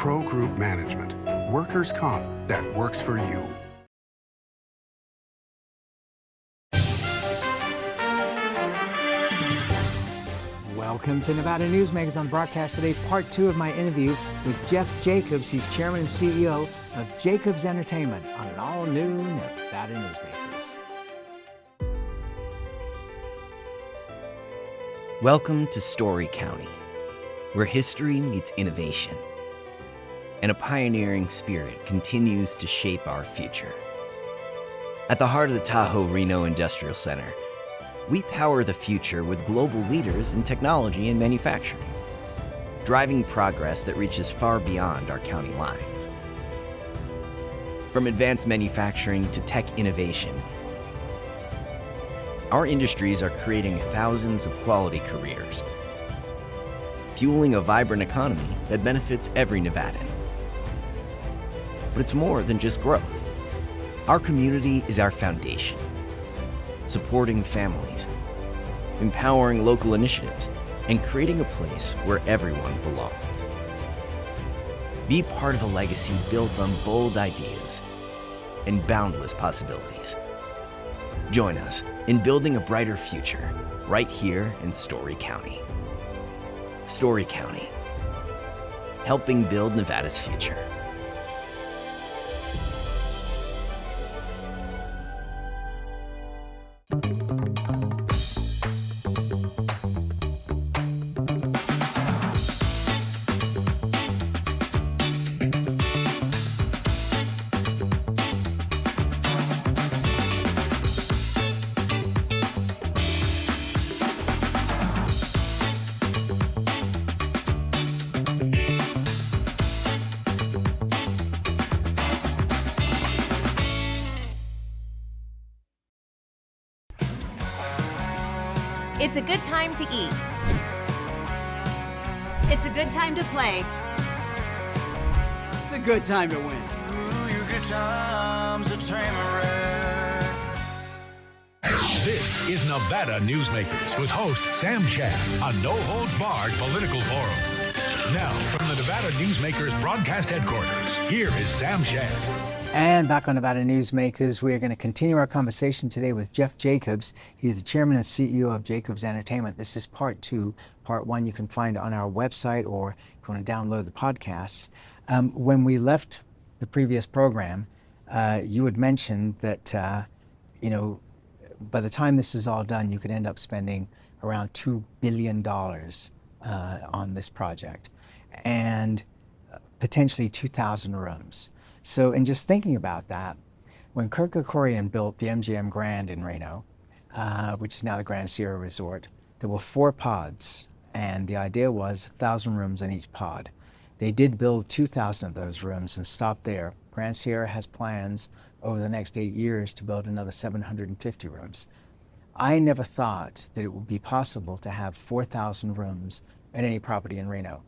Pro Group Management. Workers' comp that works for you. Welcome to Nevada Newsmakers on broadcast today, part 2 of my interview with Jeff Jacobs. He's chairman and CEO of Jacobs Entertainment on an all-new Nevada Newsmakers. Welcome to Story County, where history meets innovation, and a pioneering spirit continues to shape our future. At the heart of the Tahoe Reno Industrial Center, we power the future with global leaders in technology and manufacturing, driving progress that reaches far beyond our county lines. From advanced manufacturing to tech innovation, our industries are creating thousands of quality careers, fueling a vibrant economy that benefits every Nevadan. But it's more than just growth. Our community is our foundation, supporting families, empowering local initiatives, and creating a place where everyone belongs. Be part of a legacy built on bold ideas and boundless possibilities. Join us in building a brighter future right here in Story County. Story County, helping build Nevada's future. It's a good time to eat. It's a good time to play. It's a good time to win. Your good times a train wreck. This is Nevada Newsmakers with host Sam Shad on No Holds Barred Political Forum. Now, from the Nevada Newsmakers broadcast headquarters, here is Sam Shad. And back on Nevada Newsmakers, we are going to continue our conversation today with Jeff Jacobs. He's the chairman and CEO of Jacobs Entertainment. This is part 2. Part 1 you can find on our website, or if you want to download the podcasts. When we left the previous program, you had mentioned that, by the time this is all done, you could end up spending around $2 billion on this project, and potentially 2,000 rooms. So in just thinking about that, when Kirk Kerkorian built the MGM Grand in Reno, which is now the Grand Sierra Resort, there were 4 pods, and the idea was 1,000 rooms in each pod. They did build 2,000 of those rooms and stopped there. Grand Sierra has plans over the next 8 years to build another 750 rooms. I never thought that it would be possible to have 4,000 rooms at any property in Reno.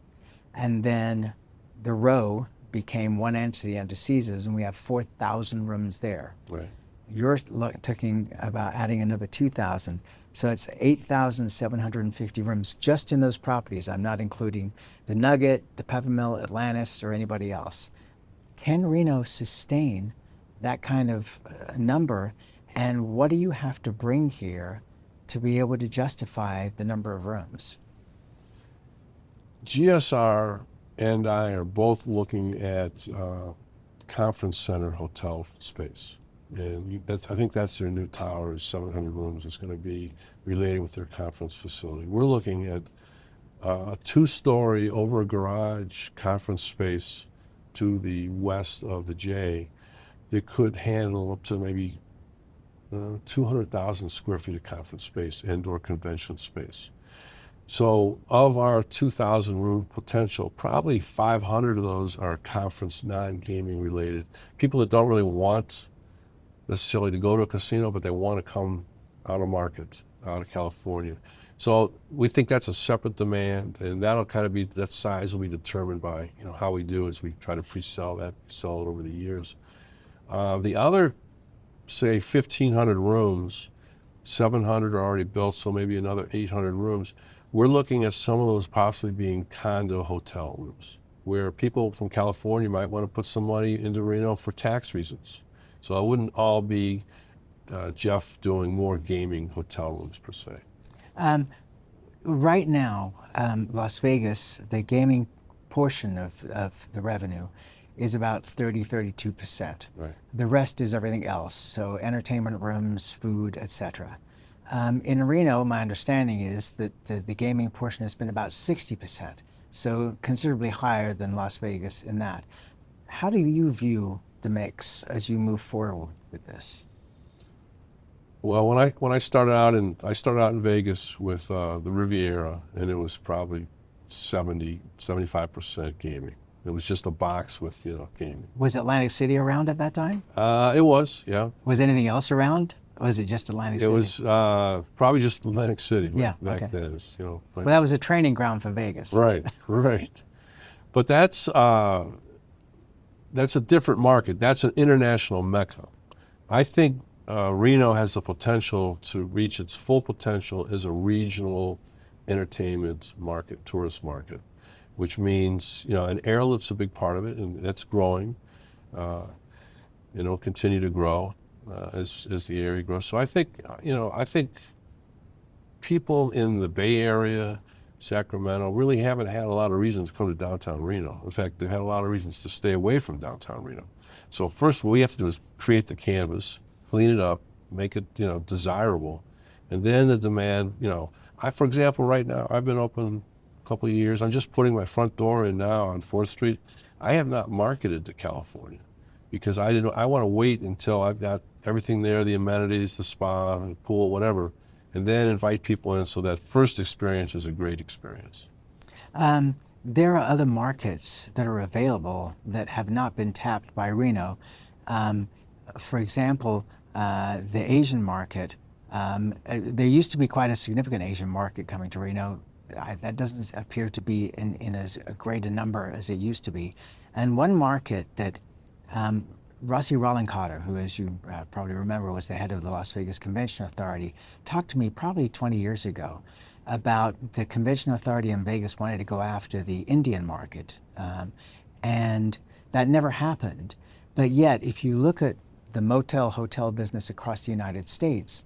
And then the Row became one entity under Caesars, and we have 4,000 rooms there. Right. You're talking about adding another 2,000. So it's 8,750 rooms just in those properties. I'm not including the Nugget, the Peppermill, Atlantis, or anybody else. Can Reno sustain that kind of number? And what do you have to bring here to be able to justify the number of rooms? GSR and I are both looking at conference center hotel space. And I think that's their new tower, is 700 rooms. It's going to be related with their conference facility. We're looking at a 2-story over a garage conference space to the west of the J that could handle up to maybe 200,000 square feet of conference space, indoor convention space. So of our 2,000 room potential, probably 500 of those are conference, non-gaming related. People that don't really want necessarily to go to a casino, but they want to come out of market, out of California. So we think that's a separate demand, and that'll kind of be, that size will be determined by how we do as we try to pre-sell that, sell it over the years. The other, say 1,500 rooms, 700 are already built, so maybe another 800 rooms. We're looking at some of those possibly being condo hotel rooms. where people from California might want to put some money into Reno for tax reasons. So it wouldn't all be Jeff doing more gaming hotel rooms per se. Right now, Las Vegas, the gaming portion of the revenue is about 32%. Right. The rest is everything else, so entertainment rooms, food, etc. In Reno, my understanding is that the gaming portion has been about 60%, so considerably higher than Las Vegas in that. How do you view the mix as you move forward with this? Well, when I started out in Vegas with the Riviera, and it was probably 75% gaming. It was just a box with gaming. Was Atlantic City around at that time? It was, yeah. Was anything else around? Or was it just Atlantic City? It was probably just Atlantic City back okay. then. Well, that was a training ground for Vegas. Right, right. But that's a different market. That's an international mecca. I think Reno has the potential to reach its full potential as a regional entertainment market, tourist market, which means, and airlift's a big part of it, and that's growing. It'll continue to grow as the area grows. So I think people in the Bay Area, Sacramento, really haven't had a lot of reasons to come to downtown Reno. In fact, they've had a lot of reasons to stay away from downtown Reno. So first, what we have to do is create the canvas, clean it up, make it desirable, and then the demand. For example, right now I've been open a couple of years. I'm just putting my front door in now on 4th Street. I have not marketed to California because I want to wait until I've got everything there, the amenities, the spa, the pool, whatever, and then invite people in so that first experience is a great experience. There are other markets that are available that have not been tapped by Reno. For example, the Asian market. There used to be quite a significant Asian market coming to Reno. That doesn't appear to be in as great a number as it used to be. And one market that Rossi Rollencotter, who, as you probably remember, was the head of the Las Vegas Convention Authority, talked to me probably 20 years ago about the Convention Authority in Vegas wanted to go after the Indian market. And that never happened. But yet, if you look at the motel hotel business across the United States,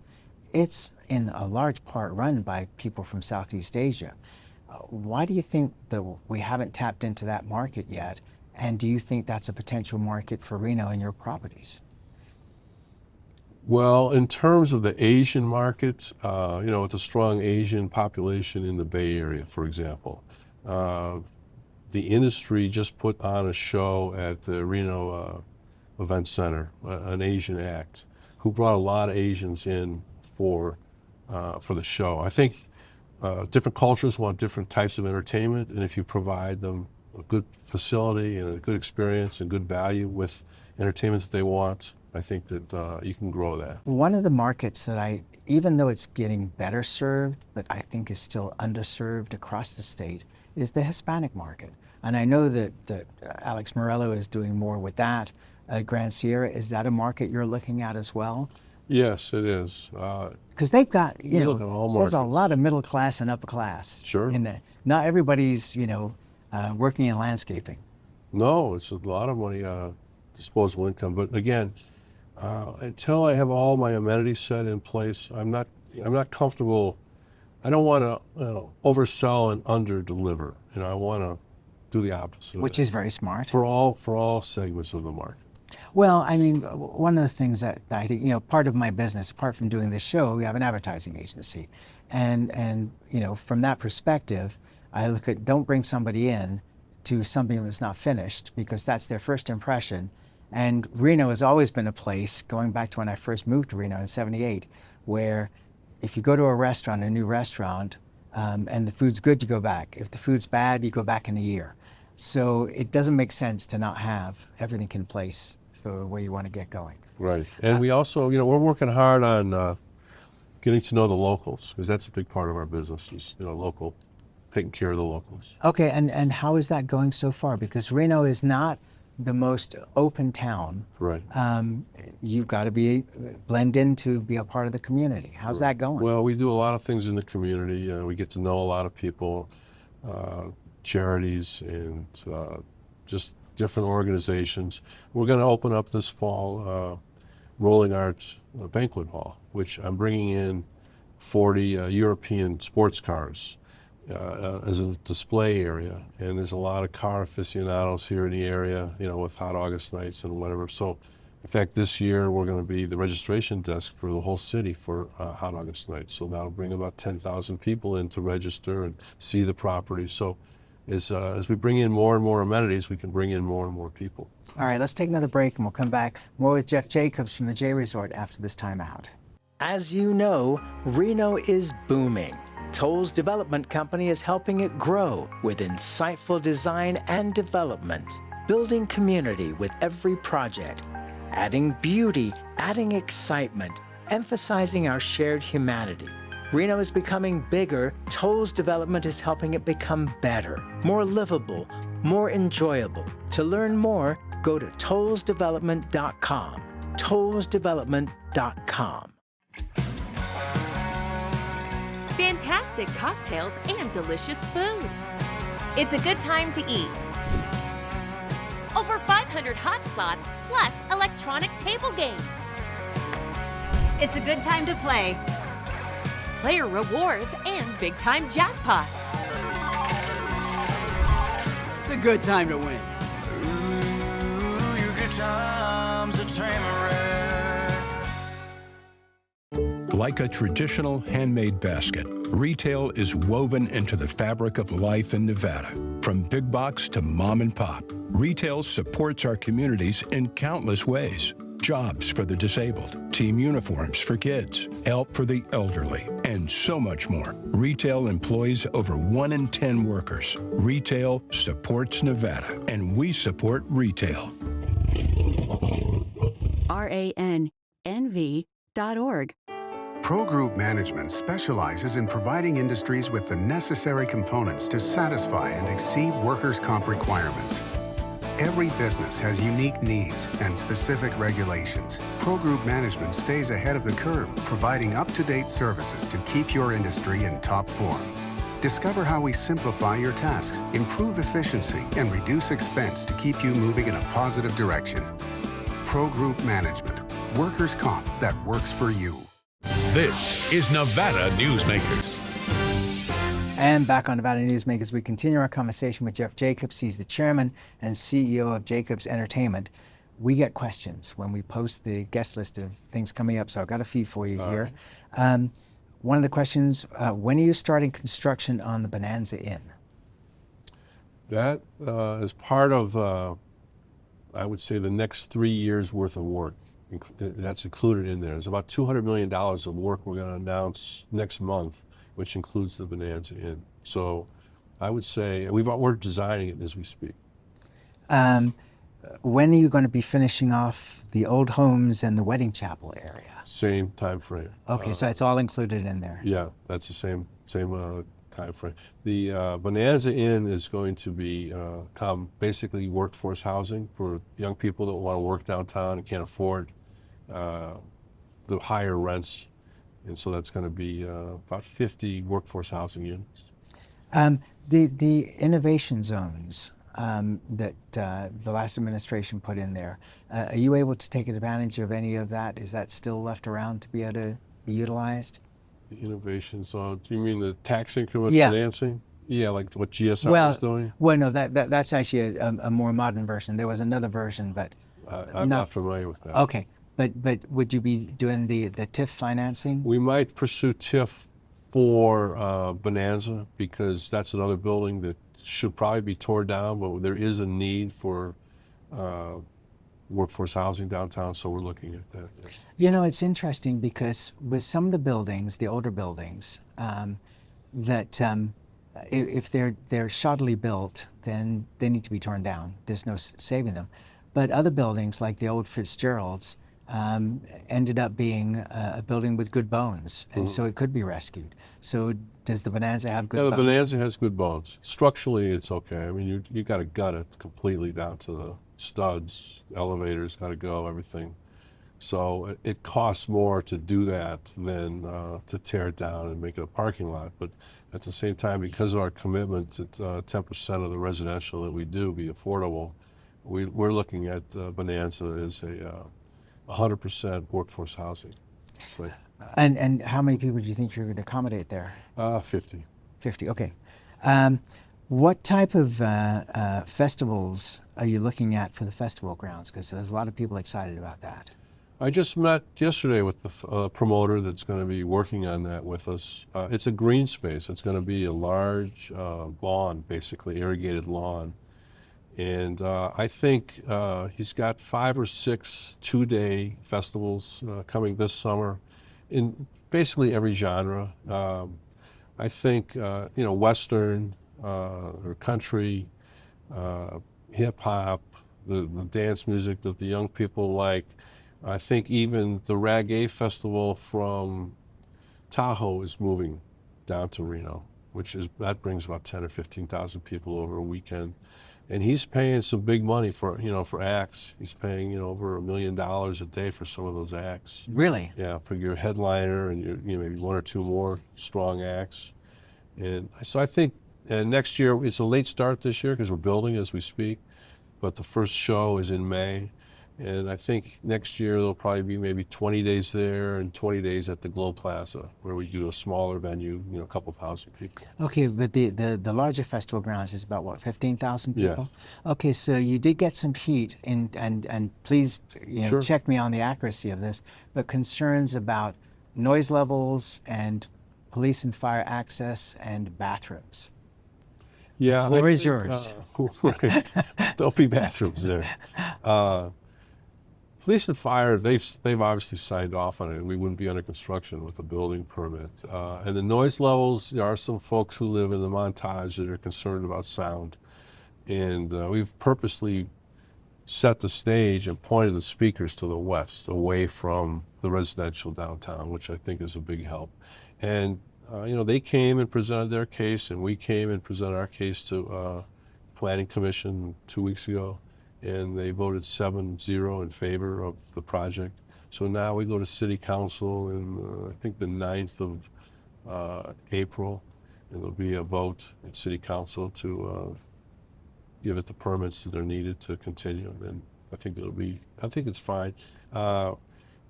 it's in a large part run by people from Southeast Asia. Why do you think that we haven't tapped into that market yet? And do you think that's a potential market for Reno and your properties? Well, in terms of the Asian market, with a strong Asian population in the Bay Area, for example, the industry just put on a show at the Reno Event Center, an Asian act, who brought a lot of Asians in for the show. I think different cultures want different types of entertainment, and if you provide them a good facility and a good experience and good value with entertainment that they want, I think that you can grow that. One of the markets that even though it's getting better served, but I think is still underserved across the state, is the Hispanic market. And I know that Alex Morello is doing more with that at Grand Sierra. Is that a market you're looking at as well? Yes, it is. Because they've got, look at all there's a markets. lot of middle class and upper class. Sure. Not everybody's, working in landscaping. No, it's a lot of money, disposable income. But again, until I have all my amenities set in place, I'm not comfortable. I don't want to oversell and under-deliver. I want to do the opposite. Which is very smart. For all segments of the market. Well, I mean, one of the things that I think, part of my business, apart from doing this show, we have an advertising agency. And from that perspective, I look at, don't bring somebody in to something that's not finished, because that's their first impression. And Reno has always been a place, going back to when I first moved to Reno in '78, where if you go to a new restaurant, and the food's good, you go back. If the food's bad, you go back in a year. So it doesn't make sense to not have everything in place for where you want to get going. Right. And we also, we're working hard on getting to know the locals, because that's a big part of our business is, local, taking care of the locals. Okay, and how is that going so far? Because Reno is not the most open town. Right. You've got to blend in to be a part of the community. How's that going? Well, we do a lot of things in the community. We get to know a lot of people. charities and just different organizations. We're going to open up this fall Rolling Arts Banquet Hall, which I'm bringing in 40 European sports cars as a display area. And there's a lot of car aficionados here in the area, with Hot August nights and whatever. So, in fact, this year we're going to be the registration desk for the whole city for Hot August nights. So that'll bring about 10,000 people in to register and see the property. So as we bring in more and more amenities, we can bring in more and more people. All right, let's take another break and we'll come back more with Jeff Jacobs from the J Resort after this timeout. As you know, Reno is booming. Toll's development company is helping it grow with insightful design and development, building community with every project, adding beauty, adding excitement, emphasizing our shared humanity. Reno is becoming bigger. Toll's development is helping it become better, more livable, more enjoyable. To learn more, go to tollsdevelopment.com. tollsdevelopment.com. Fantastic cocktails and delicious food. It's a good time to eat. Over 500 hot slots, plus electronic table games. It's a good time to play. Player rewards and big-time jackpots. It's a good time to win. Ooh, your good time's a train. Like a traditional handmade basket, retail is woven into the fabric of life in Nevada. From big box to mom and pop, retail supports our communities in countless ways. Jobs for the disabled, team uniforms for kids, help for the elderly, and so much more. Retail employs over 1 in 10 workers. Retail supports Nevada, and we support retail. RANNV.org. Pro Group Management specializes in providing industries with the necessary components to satisfy and exceed workers' comp requirements. Every business has unique needs and specific regulations. Pro Group Management stays ahead of the curve, providing up-to-date services to keep your industry in top form. Discover how we simplify your tasks, improve efficiency, and reduce expense to keep you moving in a positive direction. Pro Group Management, workers' comp that works for you. This is Nevada Newsmakers. And back on Nevada Newsmakers, we continue our conversation with Jeff Jacobs. He's the chairman and CEO of Jacobs Entertainment. We get questions when we post the guest list of things coming up, so I've got a few for you here. Right. One of the questions, when are you starting construction on the Bonanza Inn? That is part of, I would say, the next 3 years worth of work. That's included in there. There's about $200 million of work we're going to announce next month, which includes the Bonanza Inn. So I would say we're designing it as we speak. When are you going to be finishing off the old homes and the wedding chapel area? Same time frame. Okay, so it's all included in there. Yeah, that's the same time frame. The Bonanza Inn is going to be basically workforce housing for young people that want to work downtown and can't afford the higher rents. And so that's going to be about 50 workforce housing units. The innovation zones that the last administration put in there, are you able to take advantage of any of that? Is that still left around to be able to be utilized? The innovation zone, do you mean the tax increment Yeah. financing? Yeah, like what GSR is doing? Well, no, that's actually a more modern version. There was another version, but I'm not familiar with that. Okay. But would you be doing the TIF financing? We might pursue TIF for Bonanza because that's another building that should probably be torn down, but there is a need for workforce housing downtown, so we're looking at that. Yes. You know, it's interesting because with some of the buildings, the older buildings, that if they're shoddily built, then they need to be torn down. There's no saving them. But other buildings, like the old Fitzgerald's, ended up being a building with good bones, and so it could be rescued. So does the Bonanza have good bones? Yeah, the Bonanza has good bones. Structurally, it's okay. I mean, you got to gut it completely down to the studs, elevators got to go, everything. So it costs more to do that than to tear it down and make it a parking lot. But at the same time, because of our commitment to 10% of the residential that we do be affordable, we're looking at Bonanza as a 100% workforce housing. So, And how many people do you think you're going to accommodate there? 50. 50, okay. What type of festivals are you looking at for the festival grounds? Because there's a lot of people excited about that. I just met yesterday with the promoter that's going to be working on that with us. It's a green space. It's going to be a large lawn, basically irrigated lawn. And I think he's got 5 or 6 two-day festivals coming this summer in basically every genre. I think, Western or country, hip-hop, the dance music that the young people like. I think even the Reggae Festival from Tahoe is moving down to Reno, that brings about 10 or 15,000 people over a weekend. And he's paying some big money for acts. He's paying, over $1 million a day for some of those acts. Really? Yeah, for your headliner and your, maybe 1 or 2 more strong acts. And so I think next year, it's a late start this year because we're building as we speak, but the first show is in May. And I think next year there'll probably be maybe 20 days there and 20 days at the Globe Plaza, where we do a smaller venue, a couple thousand people. Okay, but the larger festival grounds is about what, 15,000 people? Yes. Okay, so you did get some heat, and please Sure. check me on the accuracy of this, but concerns about noise levels and police and fire access and bathrooms. Yeah, Floor is yours. There'll be bathrooms there. Police and fire, they've obviously signed off on it. We wouldn't be under construction with a building permit. And the noise levels, there are some folks who live in the Montage that are concerned about sound. And we've purposely set the stage and pointed the speakers to the west, away from the residential downtown, which I think is a big help. And they came and presented their case, and we came and presented our case to Planning Commission 2 weeks ago. And they voted 7-0 in favor of the project. So now we go to City Council in, I think, the 9th of April, and there'll be a vote at City Council to give it the permits that are needed to continue. And I think it's fine.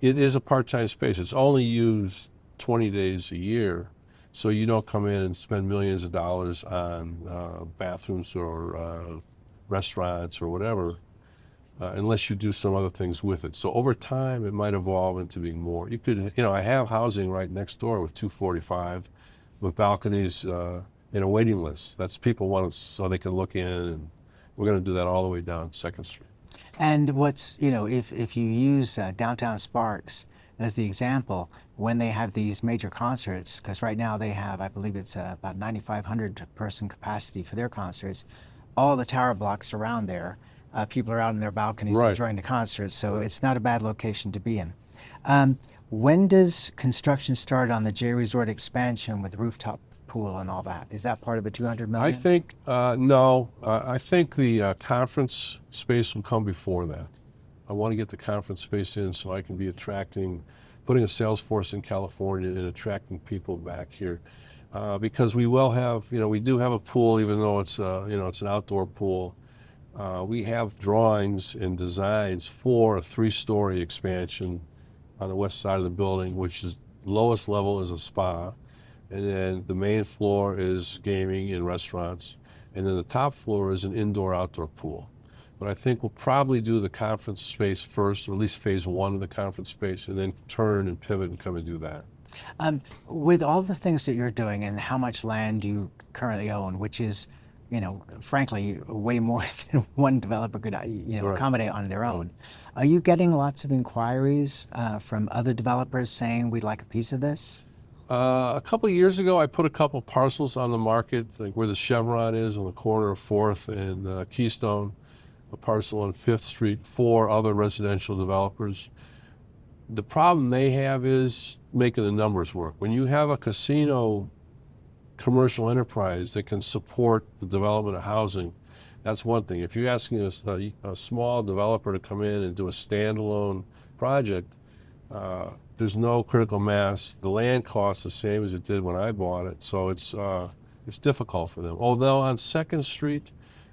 It is a part-time space. It's only used 20 days a year, so you don't come in and spend millions of dollars on bathrooms or restaurants or whatever, unless you do some other things with it. So over time, it might evolve into being more. You could, I have housing right next door with 245, with balconies and a waiting list. That's people want so they can look in, and we're going to do that all the way down 2nd Street. And what's, if you use Downtown Sparks as the example, when they have these major concerts, because right now they have, I believe it's about 9,500 person capacity for their concerts, all the tower blocks around there, people are out in their balconies Right. enjoying the concerts, so it's not a bad location to be in. When does construction start on the J Resort expansion with rooftop pool and all that? Is that part of the $200 million? I think, no. I think the conference space will come before that. I want to get the conference space in so I can be putting a sales force in California and attracting people back here. Because we will have, we do have a pool, even though it's, it's an outdoor pool. We have drawings and designs for a 3-story expansion on the west side of the building, which is lowest level is a spa. And then the main floor is gaming and restaurants. And then the top floor is an indoor-outdoor pool. But I think we'll probably do the conference space first, or at least phase 1 of the conference space, and then turn and pivot and come and do that. With all the things that you're doing and how much land you currently own, which is, frankly, way more than one developer could, Right. accommodate on their own, are you getting lots of inquiries from other developers saying we'd like a piece of this? A couple of years ago, I put a couple parcels on the market, like where the Chevron is on the corner of 4th and Keystone, a parcel on 5th Street for other residential developers. The problem they have is making the numbers work. When you have a casino commercial enterprise that can support the development of housing, that's one thing. If you're asking a small developer to come in and do a standalone project, There's no critical mass. The land costs the same as it did when I bought it, so it's difficult for them. Although on 2nd Street,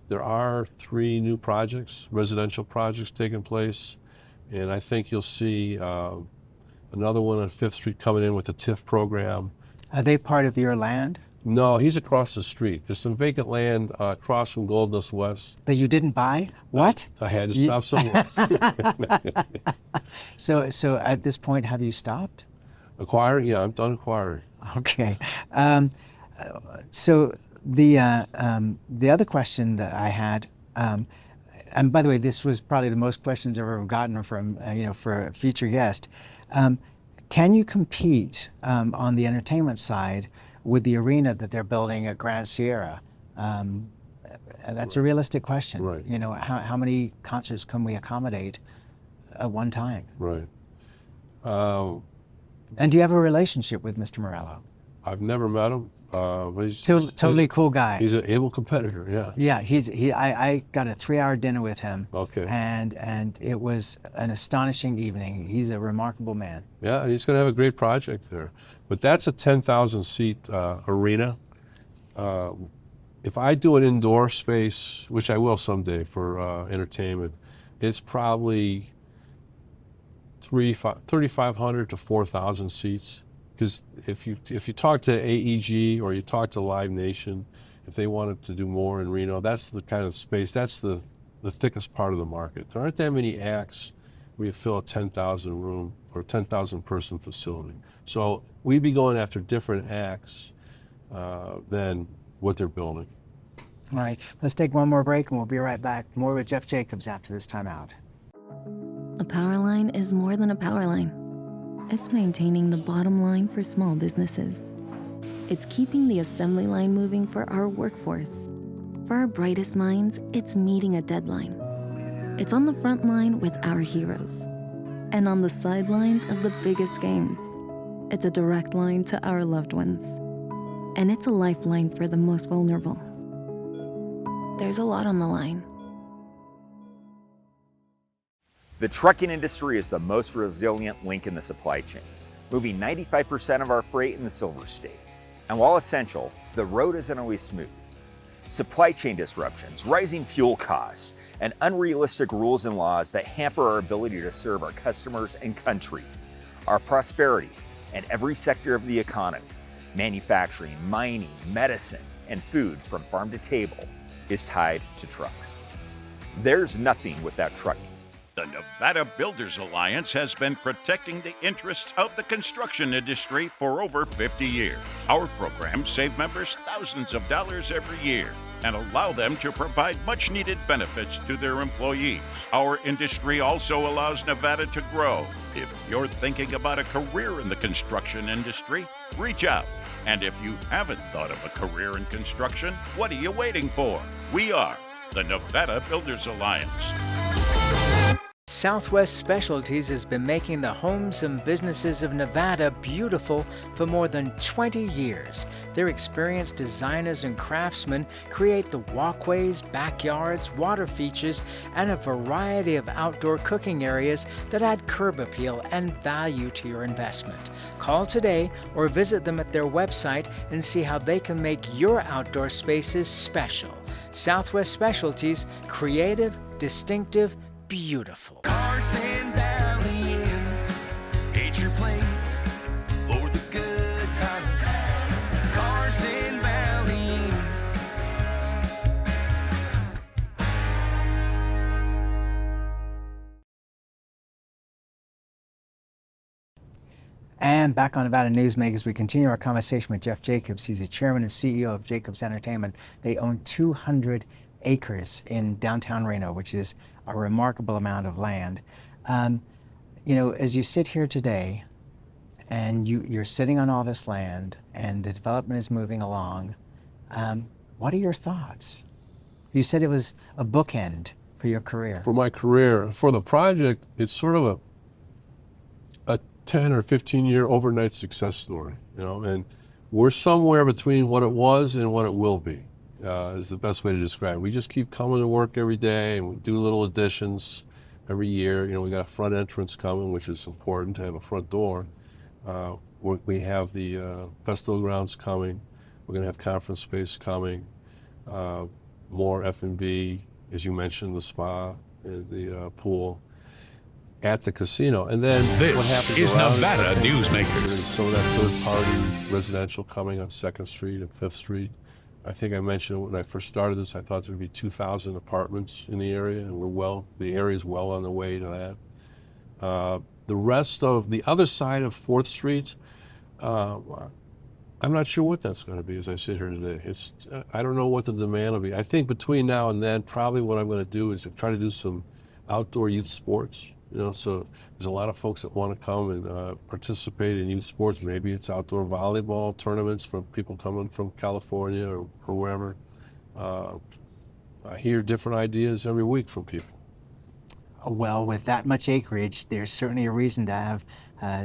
there are 3 new projects, residential projects taking place, and I think you'll see another one on 5th Street coming in with the TIF program. Are they part of your land No, he's across the street. There's some vacant land across from Gold Dust West. that you didn't buy? What? I had to stop somewhere. So at this point, have you stopped? Acquiring? Yeah, I'm done acquiring. Okay. So the other question that I had, and by the way, this was probably the most questions I've ever gotten from for a future guest. Can you compete on the entertainment side with the arena that they're building at Grand Sierra? And that's a realistic question. Right. You know, how many concerts can we accommodate at one time? Right. And do you have a relationship with Mr. Morello? I've never met him, but he's Totally cool guy. He's an able competitor. Yeah. Yeah, I got a 3-hour dinner with him. Okay. And it was an astonishing evening. He's a remarkable man. Yeah, and he's going to have a great project there. But that's a 10,000 seat arena. If I do an indoor space, which I will someday for entertainment, it's probably 3,500 to 4,000 seats. Because if you talk to AEG or you talk to Live Nation, if they wanted to do more in Reno, that's the kind of space, that's the thickest part of the market. There aren't that many acts where you fill a 10,000 room or 10,000 person facility. So we'd be going after different acts than what they're building. All right, let's take one more break and we'll be right back. More with Jeff Jacobs after this time out. A power line is more than a power line. It's maintaining the bottom line for small businesses. It's keeping the assembly line moving for our workforce. For our brightest minds, it's meeting a deadline. It's on the front line with our heroes. And on the sidelines of the biggest games. It's a direct line to our loved ones. And it's a lifeline for the most vulnerable. There's a lot on the line. The trucking industry is the most resilient link in the supply chain, moving 95% of our freight in the Silver State. And while essential, the road isn't always smooth. Supply chain disruptions, rising fuel costs, and unrealistic rules and laws that hamper our ability to serve our customers and country. Our prosperity and every sector of the economy, manufacturing, mining, medicine, and food from farm to table, is tied to trucks. There's nothing without trucking. The Nevada Builders Alliance has been protecting the interests of the construction industry for over 50 years. Our programs save members thousands of dollars every year and allow them to provide much-needed benefits to their employees. Our industry also allows Nevada to grow. If you're thinking about a career in the construction industry, reach out. And if you haven't thought of a career in construction, what are you waiting for? We are the Nevada Builders Alliance. Southwest Specialties has been making the homes and businesses of Nevada beautiful for more than 20 years. Their experienced designers and craftsmen create the walkways, backyards, water features, and a variety of outdoor cooking areas that add curb appeal and value to your investment. Call today or visit them at their website and see how they can make your outdoor spaces special. Southwest Specialties, creative, distinctive, beautiful. Carson Valley Inn, it's your place for the good times. Carson Valley Inn. And back on Nevada Newsmakers, we continue our conversation with Jeff Jacobs. He's the chairman and CEO of Jacobs Entertainment. They own 200 acres in downtown Reno, which is a remarkable amount of land. You know, as you sit here today and you're sitting on all this land and the development is moving along, what are your thoughts? You said it was a bookend for your career. For my career, for the project, it's sort of a 10 or 15 year overnight success story, you know, and we're somewhere between what it was and what it will be. Is the best way to describe it. We just keep coming to work every day and we do little additions. every year. You know, we got a front entrance coming, which is important to have a front door. We have the festival grounds coming. We're going to have conference space coming. More F&B, as you mentioned, the spa, the pool, at the casino. And then what happens This is around Nevada it, Newsmakers. There's some of that third-party residential coming on 2nd Street and 5th Street. I think I mentioned when I first started this, I thought there would be 2,000 apartments in the area, and the area is well on the way to that. The rest of the other side of 4th Street, I'm not sure what that's going to be as I sit here today. I don't know what the demand will be. I think between now and then, probably what I'm going to do is try to do some outdoor youth sports. You know, so there's a lot of folks that want to come and participate in youth sports. Maybe it's outdoor volleyball tournaments from people coming from California or wherever. I hear different ideas every week from people. Well, with that much acreage, there's certainly a reason to have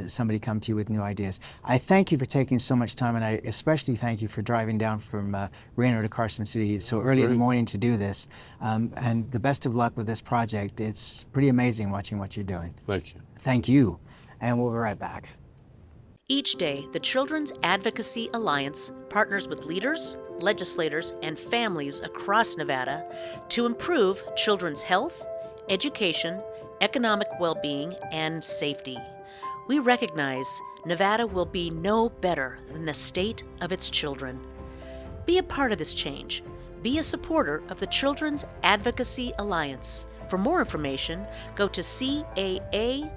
somebody come to you with new ideas. I thank you for taking so much time, and I especially thank you for driving down from Reno to Carson City so early in the morning to do this. And the best of luck with this project. It's pretty amazing watching what you're doing. Thank you. Thank you. And we'll be right back. Each day, the Children's Advocacy Alliance partners with leaders, legislators, and families across Nevada to improve children's health, education, economic well-being, and safety. We recognize Nevada will be no better than the state of its children. Be a part of this change. Be a supporter of the Children's Advocacy Alliance. For more information, go to caanv.org.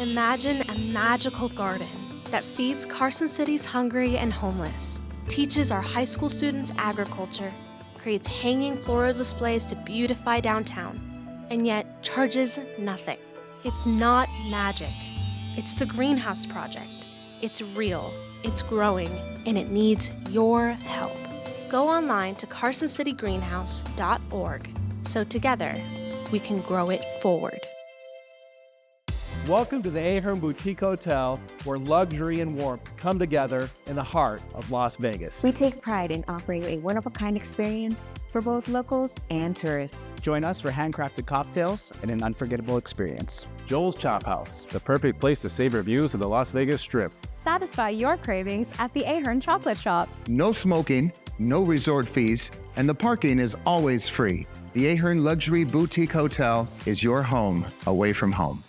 Imagine a magical garden that feeds Carson City's hungry and homeless, teaches our high school students agriculture, creates hanging floral displays to beautify downtown, and yet charges nothing. It's not magic. It's the Greenhouse Project. It's real, it's growing, and it needs your help. Go online to carsоncitygreenhouse.org so together we can grow it forward. Welcome to the Ahern Boutique Hotel, where luxury and warmth come together in the heart of Las Vegas. We take pride in offering a one-of-a-kind experience for both locals and tourists. Join us for handcrafted cocktails and an unforgettable experience. Joel's Chop House, the perfect place to savor views of the Las Vegas Strip. Satisfy your cravings at the Ahern Chocolate Shop. No smoking, no resort fees, and the parking is always free. The Ahern Luxury Boutique Hotel is your home away from home.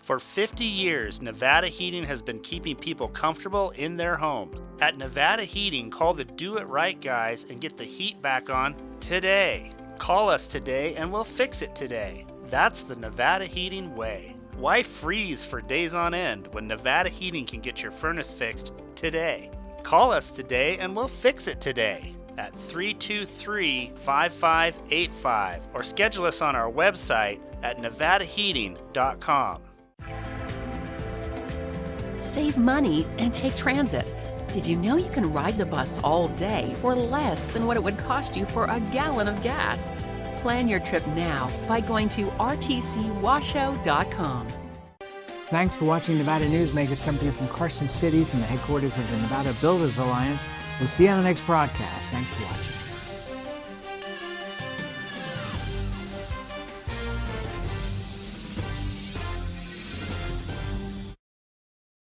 For 50 years, Nevada Heating has been keeping people comfortable in their homes. At Nevada Heating, call the Do It Right guys and get the heat back on today. Call us today and we'll fix it today. That's the Nevada Heating way. Why freeze for days on end when Nevada Heating can get your furnace fixed today? Call us today and we'll fix it today at 323-5585 or schedule us on our website at nevadaheating.com. Save money and take transit. Did you know you can ride the bus all day for less than what it would cost you for a gallon of gas? Plan your trip now by going to rtcwashoe.com. Thanks for watching Nevada Newsmakers, coming to you from Carson City, from the headquarters of the Nevada Builders Alliance. We'll see you on the next broadcast. Thanks for watching.